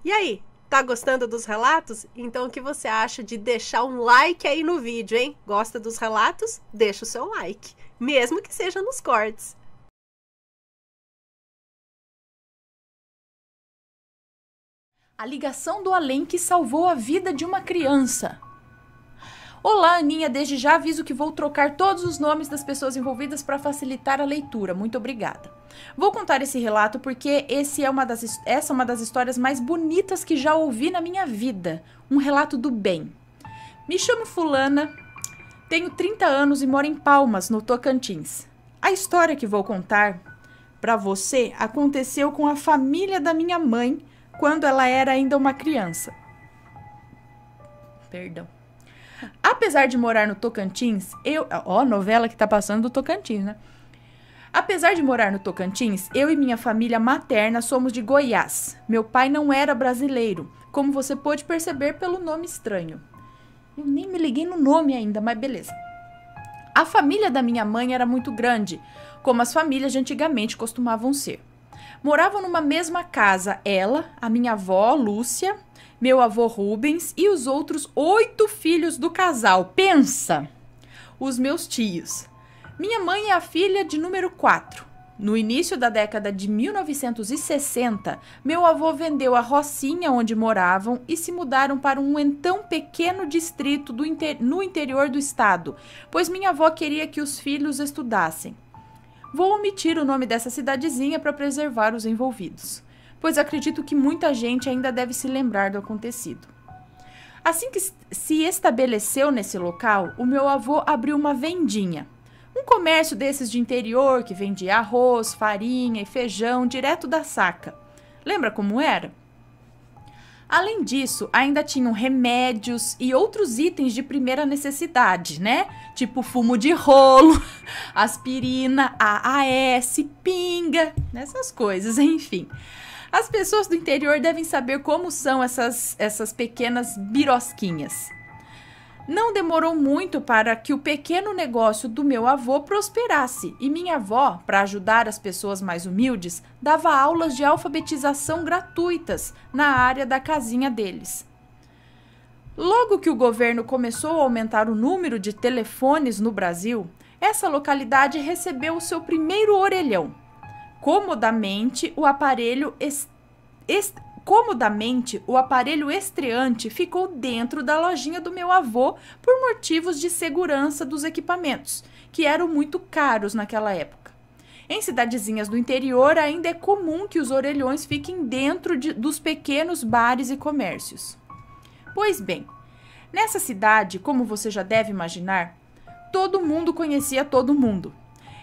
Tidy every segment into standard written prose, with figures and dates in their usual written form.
E aí, tá gostando dos relatos? Então o que você acha de deixar um like aí no vídeo, hein? Gosta dos relatos? Deixa o seu like, mesmo que seja nos cortes. A ligação do além que salvou a vida de uma criança. Olá, Aninha. Desde já aviso que vou trocar todos os nomes das pessoas envolvidas para facilitar a leitura. Muito obrigada. Vou contar esse relato porque essa é uma das histórias mais bonitas que já ouvi na minha vida. Um relato do bem. Me chamo Fulana, tenho 30 anos e moro em Palmas, no Tocantins. A história que vou contar para você aconteceu com a família da minha mãe quando ela era ainda uma criança. Perdão. Apesar de morar no Tocantins, novela que tá passando do Tocantins, né? Apesar de morar no Tocantins, eu e minha família materna somos de Goiás. Meu pai não era brasileiro, como você pôde perceber pelo nome estranho. Eu nem me liguei no nome ainda, mas beleza. A família da minha mãe era muito grande, como as famílias de antigamente costumavam ser. Moravam numa mesma casa ela, a minha avó, Lúcia, meu avô Rubens e os outros 8 filhos do casal. Pensa! Os meus tios. Minha mãe é a filha de número 4. No início da década de 1960, meu avô vendeu a rocinha onde moravam e se mudaram para um então pequeno distrito no interior do estado, pois minha avó queria que os filhos estudassem. Vou omitir o nome dessa cidadezinha para preservar os envolvidos, pois acredito que muita gente ainda deve se lembrar do acontecido. Assim que se estabeleceu nesse local, o meu avô abriu uma vendinha. Um comércio desses de interior que vendia arroz, farinha e feijão direto da saca. Lembra como era? Além disso, ainda tinham remédios e outros itens de primeira necessidade, né? Tipo fumo de rolo, aspirina, AAS, pinga, essas coisas, enfim. As pessoas do interior devem saber como são essas pequenas birosquinhas. Não demorou muito para que o pequeno negócio do meu avô prosperasse e minha avó, para ajudar as pessoas mais humildes, dava aulas de alfabetização gratuitas na área da casinha deles. Logo que o governo começou a aumentar o número de telefones no Brasil, essa localidade recebeu o seu primeiro orelhão. Comodamente, o aparelho estreante ficou dentro da lojinha do meu avô por motivos de segurança dos equipamentos, que eram muito caros naquela época. Em cidadezinhas do interior, ainda é comum que os orelhões fiquem dentro dos pequenos bares e comércios. Pois bem, nessa cidade, como você já deve imaginar, todo mundo conhecia todo mundo.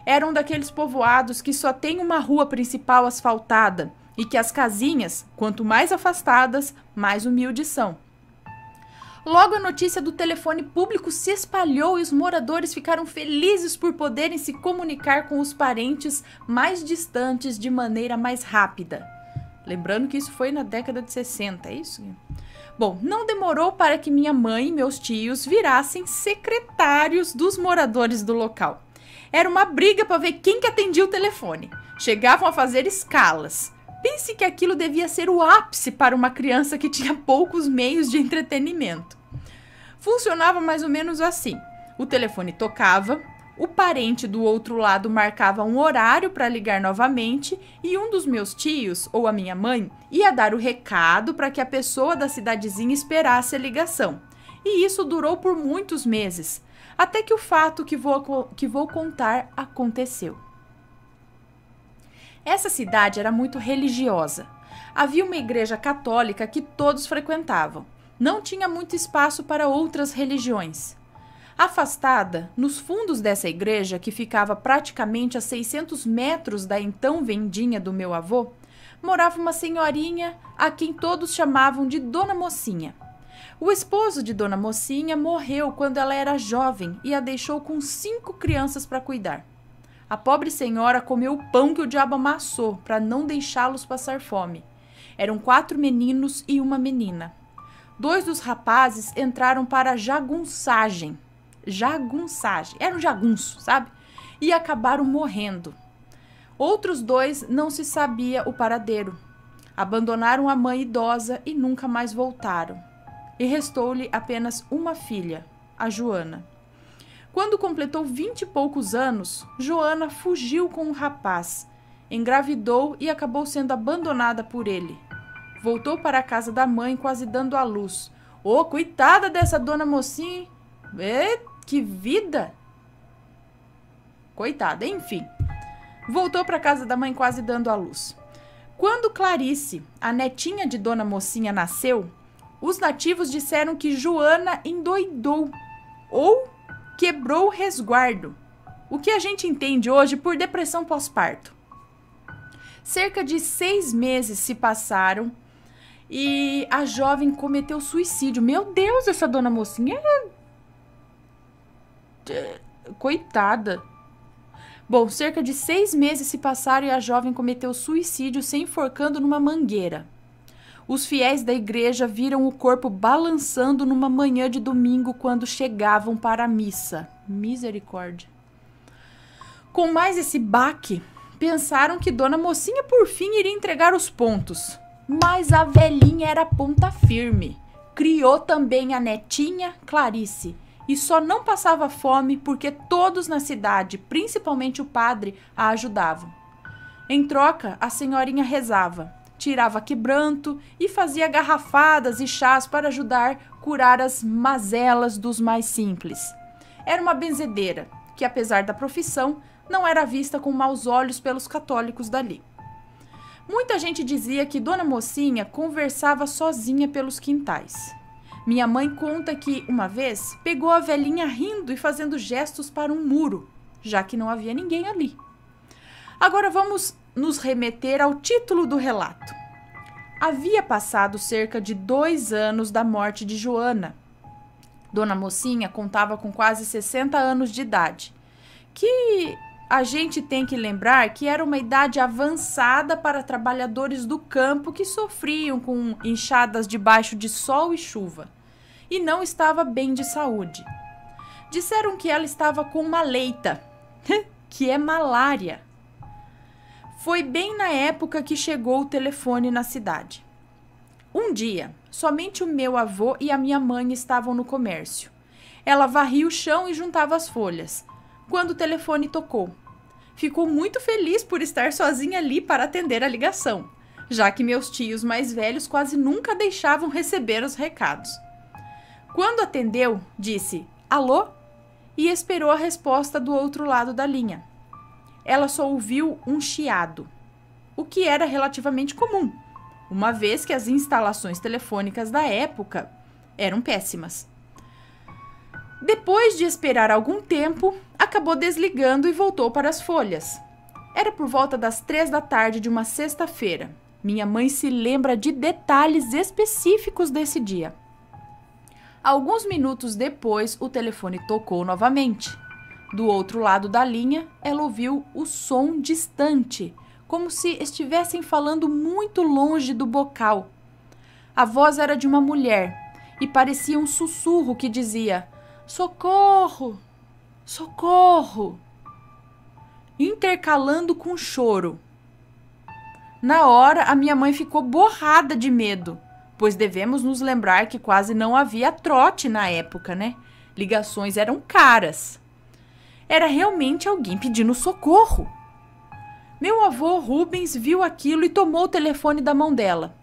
Era um daqueles povoados que só tem uma rua principal asfaltada, e que as casinhas, quanto mais afastadas, mais humildes são. Logo a notícia do telefone público se espalhou e os moradores ficaram felizes por poderem se comunicar com os parentes mais distantes de maneira mais rápida. Lembrando que isso foi na década de 60, é isso? Bom, não demorou para que minha mãe e meus tios virassem secretários dos moradores do local. Era uma briga para ver quem que atendia o telefone. Chegavam a fazer escalas. Pense que aquilo devia ser o ápice para uma criança que tinha poucos meios de entretenimento. Funcionava mais ou menos assim. O telefone tocava, o parente do outro lado marcava um horário para ligar novamente e um dos meus tios, ou a minha mãe, ia dar o recado para que a pessoa da cidadezinha esperasse a ligação. E isso durou por muitos meses, até que o fato que vou contar aconteceu. Essa cidade era muito religiosa. Havia uma igreja católica que todos frequentavam. Não tinha muito espaço para outras religiões. Afastada, nos fundos dessa igreja, que ficava praticamente a 600 metros da então vendinha do meu avô, morava uma senhorinha a quem todos chamavam de Dona Mocinha. O esposo de Dona Mocinha morreu quando ela era jovem e a deixou com 5 crianças para cuidar. A pobre senhora comeu o pão que o diabo amassou para não deixá-los passar fome. Eram 4 meninos e uma menina. 2 dos rapazes entraram para a jagunçagem. Era um jagunço, sabe? E acabaram morrendo. Outros 2 não se sabia o paradeiro. Abandonaram a mãe idosa e nunca mais voltaram. E restou-lhe apenas uma filha, a Joana. Quando completou 20 e poucos anos, Joana fugiu com um rapaz, engravidou e acabou sendo abandonada por ele. Voltou para a casa da mãe quase dando à luz. Ô, coitada dessa dona mocinha! Que vida! Coitada, enfim. Voltou para a casa da mãe quase dando à luz. Quando Clarice, a netinha de dona mocinha, nasceu, os nativos disseram que Joana endoidou ou quebrou o resguardo, o que a gente entende hoje por depressão pós-parto. Cerca de 6 meses se passaram e a jovem cometeu suicídio. Meu Deus, essa dona mocinha coitada. Bom, cerca de 6 meses se passaram e a jovem cometeu suicídio se enforcando numa mangueira. Os fiéis da igreja viram o corpo balançando numa manhã de domingo quando chegavam para a missa. Misericórdia. Com mais esse baque, pensaram que dona mocinha por fim iria entregar os pontos. Mas a velhinha era ponta firme. Criou também a netinha, Clarice, e só não passava fome porque todos na cidade, principalmente o padre, a ajudavam. Em troca, a senhorinha rezava, tirava quebranto e fazia garrafadas e chás para ajudar a curar as mazelas dos mais simples. Era uma benzedeira, que apesar da profissão, não era vista com maus olhos pelos católicos dali. Muita gente dizia que dona mocinha conversava sozinha pelos quintais. Minha mãe conta que, uma vez, pegou a velhinha rindo e fazendo gestos para um muro, já que não havia ninguém ali. Agora vamos nos remeter ao título do relato. Havia passado cerca de 2 anos da morte de Joana. Dona mocinha contava com quase 60 anos de idade, que a gente tem que lembrar que era uma idade avançada para trabalhadores do campo que sofriam com enxadas debaixo de sol e chuva, e não estava bem de saúde. Disseram que ela estava com uma leita, que é malária. Foi bem na época que chegou o telefone na cidade. Um dia, somente o meu avô e a minha mãe estavam no comércio. Ela varria o chão e juntava as folhas, quando o telefone tocou. Ficou muito feliz por estar sozinha ali para atender a ligação, já que meus tios mais velhos quase nunca deixavam receber os recados. Quando atendeu, disse "Alô?" e esperou a resposta do outro lado da linha. Ela só ouviu um chiado, o que era relativamente comum, uma vez que as instalações telefônicas da época eram péssimas. Depois de esperar algum tempo, acabou desligando e voltou para as folhas. Era por volta das 3 da tarde de uma sexta-feira. Minha mãe se lembra de detalhes específicos desse dia. Alguns minutos depois, o telefone tocou novamente. Do outro lado da linha, ela ouviu o som distante, como se estivessem falando muito longe do bocal. A voz era de uma mulher e parecia um sussurro que dizia "Socorro! Socorro!", intercalando com choro. Na hora, a minha mãe ficou borrada de medo, pois devemos nos lembrar que quase não havia trote na época, né? Ligações eram caras. Era realmente alguém pedindo socorro. Meu avô Rubens viu aquilo e tomou o telefone da mão dela.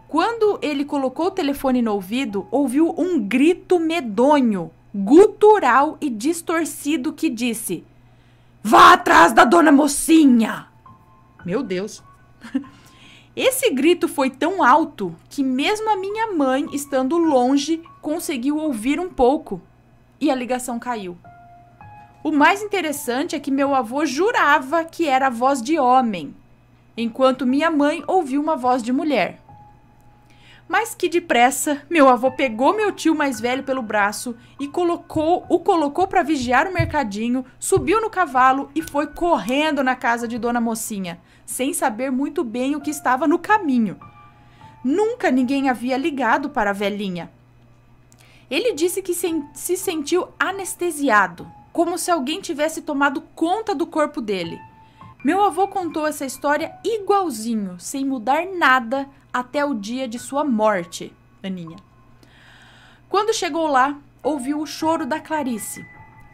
Quando ele colocou o telefone no ouvido, ouviu um grito medonho, gutural e distorcido que disse: "Vá atrás da dona mocinha!" Meu Deus! Esse grito foi tão alto que mesmo a minha mãe, estando longe, conseguiu ouvir um pouco e a ligação caiu. O mais interessante é que meu avô jurava que era a voz de homem, enquanto minha mãe ouviu uma voz de mulher. Mas que depressa, meu avô pegou meu tio mais velho pelo braço e o colocou para vigiar o mercadinho, subiu no cavalo e foi correndo na casa de dona mocinha, sem saber muito bem o que estava no caminho. Nunca ninguém havia ligado para a velhinha. Ele disse que se sentiu anestesiado, como se alguém tivesse tomado conta do corpo dele. Meu avô contou essa história igualzinho, sem mudar nada, até o dia de sua morte, Aninha. Quando chegou lá, ouviu o choro da Clarice.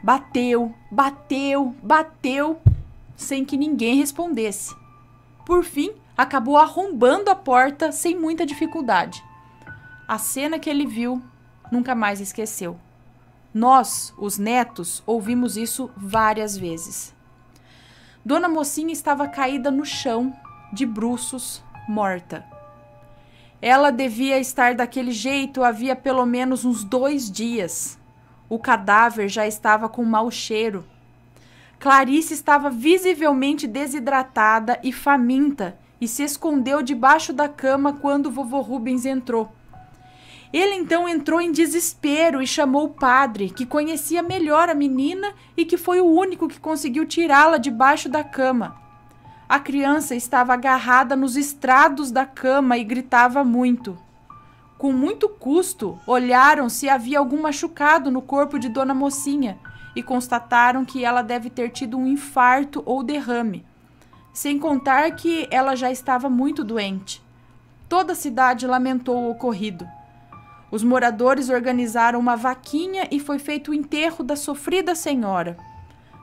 Bateu, bateu, bateu, sem que ninguém respondesse. Por fim, acabou arrombando a porta sem muita dificuldade. A cena que ele viu, nunca mais esqueceu. Nós, os netos, ouvimos isso várias vezes. Dona Mocinha estava caída no chão, de bruços, morta. Ela devia estar daquele jeito havia pelo menos uns 2 dias. O cadáver já estava com mau cheiro. Clarice estava visivelmente desidratada e faminta e se escondeu debaixo da cama quando vovô Rubens entrou. Ele então entrou em desespero e chamou o padre, que conhecia melhor a menina e que foi o único que conseguiu tirá-la debaixo da cama. A criança estava agarrada nos estrados da cama e gritava muito. Com muito custo, olharam se havia algum machucado no corpo de Dona Mocinha e constataram que ela deve ter tido um infarto ou derrame, sem contar que ela já estava muito doente. Toda a cidade lamentou o ocorrido. Os moradores organizaram uma vaquinha e foi feito o enterro da sofrida senhora,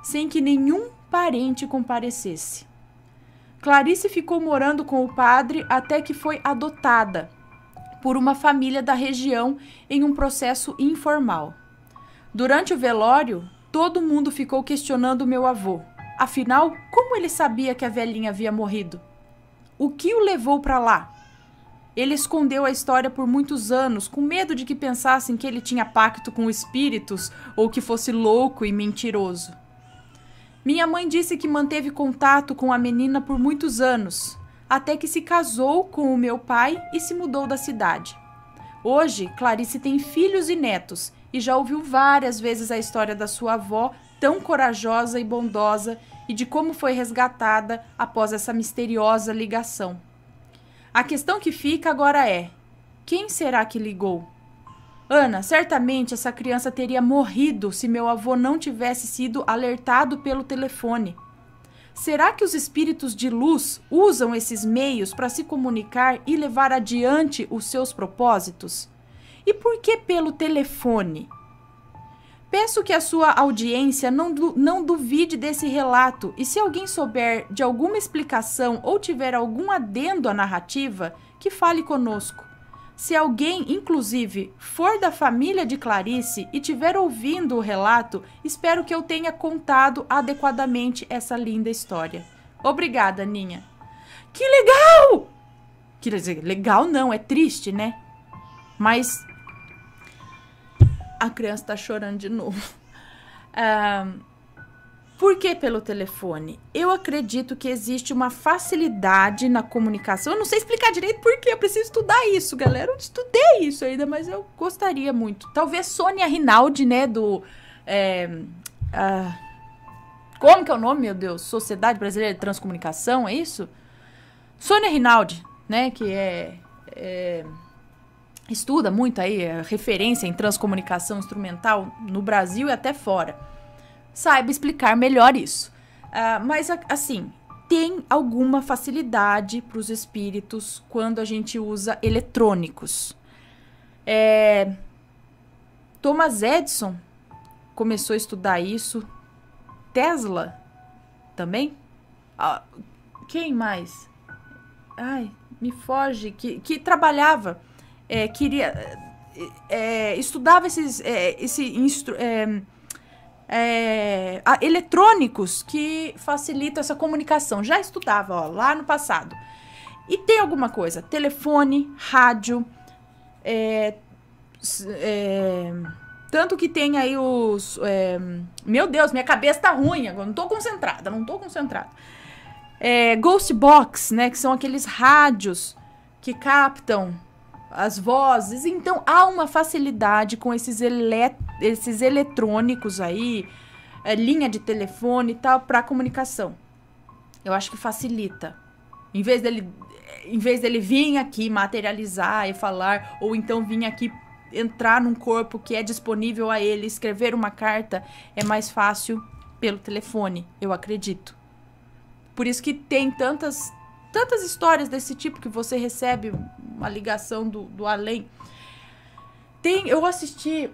sem que nenhum parente comparecesse. Clarice ficou morando com o padre até que foi adotada por uma família da região em um processo informal. Durante o velório, todo mundo ficou questionando meu avô. Afinal, como ele sabia que a velhinha havia morrido? O que o levou para lá? Ele escondeu a história por muitos anos, com medo de que pensassem que ele tinha pacto com espíritos ou que fosse louco e mentiroso. Minha mãe disse que manteve contato com a menina por muitos anos, até que se casou com o meu pai e se mudou da cidade. Hoje, Clarice tem filhos e netos e já ouviu várias vezes a história da sua avó, tão corajosa e bondosa, e de como foi resgatada após essa misteriosa ligação. A questão que fica agora é: quem será que ligou? Ana, certamente essa criança teria morrido se meu avô não tivesse sido alertado pelo telefone. Será que os espíritos de luz usam esses meios para se comunicar e levar adiante os seus propósitos? E por que pelo telefone? Peço que a sua audiência não duvide desse relato e se alguém souber de alguma explicação ou tiver algum adendo à narrativa, que fale conosco. Se alguém, inclusive, for da família de Clarice e tiver ouvindo o relato, espero que eu tenha contado adequadamente essa linda história. Obrigada, Aninha. Que legal! Quer dizer, legal não, é triste, né? Mas a criança tá chorando de novo. Por que pelo telefone? Eu acredito que existe uma facilidade na comunicação. Eu não sei explicar direito por quê. Eu preciso estudar isso, galera. Eu não estudei isso ainda, mas eu gostaria muito. Talvez Sônia Rinaldi, né, como que é o nome, meu Deus? Sociedade Brasileira de Transcomunicação, é isso? Sônia Rinaldi, né, que estuda muito aí, referência em transcomunicação instrumental no Brasil e até fora. Saiba explicar melhor isso. Mas, assim, tem alguma facilidade para os espíritos quando a gente usa eletrônicos. Thomas Edison começou a estudar isso. Tesla também. Quem mais? Ai, me foge. Que trabalhava, estudava eletrônicos que facilitam essa comunicação. Já estudava, lá no passado. E tem alguma coisa, telefone, rádio, tanto que tem aí os... meu Deus, minha cabeça tá ruim agora, não tô concentrada. Ghost Box, né, que são aqueles rádios que captam as vozes. Então, há uma facilidade com esses eletrônicos aí, linha de telefone e tal, para comunicação. Eu acho que facilita. Em vez dele vir aqui materializar e falar, ou então vir aqui entrar num corpo que é disponível a ele, escrever uma carta, é mais fácil pelo telefone, eu acredito. Por isso que tem tantas histórias desse tipo que você recebe uma ligação do além. Eu assisti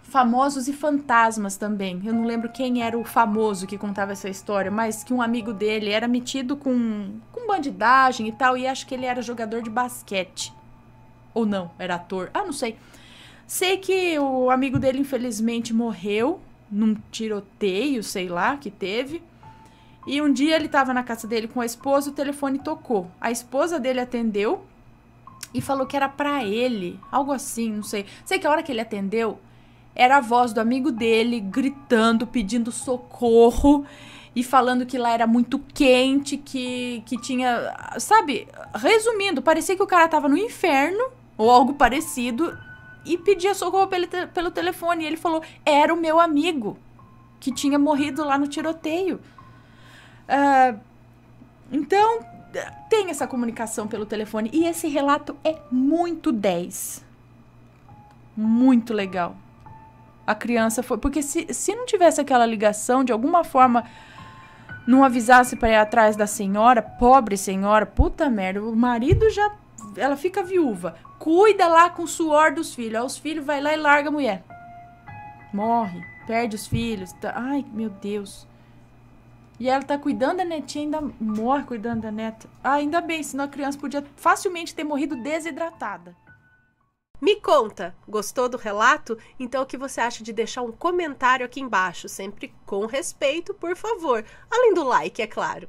Famosos e Fantasmas também. Eu não lembro quem era o famoso que contava essa história, mas que um amigo dele era metido com bandidagem e tal, e acho que ele era jogador de basquete. Ou não, era ator. Não sei. Sei que o amigo dele, infelizmente, morreu num tiroteio, sei lá, que teve. E um dia ele tava na casa dele com a esposa, o telefone tocou. A esposa dele atendeu e falou que era pra ele, algo assim, não sei. Sei que a hora que ele atendeu, era a voz do amigo dele gritando, pedindo socorro e falando que lá era muito quente, que tinha... Sabe, resumindo, parecia que o cara tava no inferno ou algo parecido e pedia socorro pelo telefone. E ele falou, era o meu amigo que tinha morrido lá no tiroteio. Então, tem essa comunicação pelo telefone. E esse relato é muito 10. Muito legal. A criança foi... Porque se não tivesse aquela ligação, de alguma forma, não avisasse para ir atrás da senhora, pobre senhora, puta merda, o marido já... Ela fica viúva. Cuida lá com o suor dos filhos. Aí os filhos vai lá e larga a mulher. Morre. Perde os filhos. Ai, meu Deus. E ela tá cuidando da netinha, ainda morre cuidando da neta. Ainda bem, senão a criança podia facilmente ter morrido desidratada. Me conta, gostou do relato? Então o que você acha de deixar um comentário aqui embaixo, sempre com respeito, por favor. Além do like, é claro.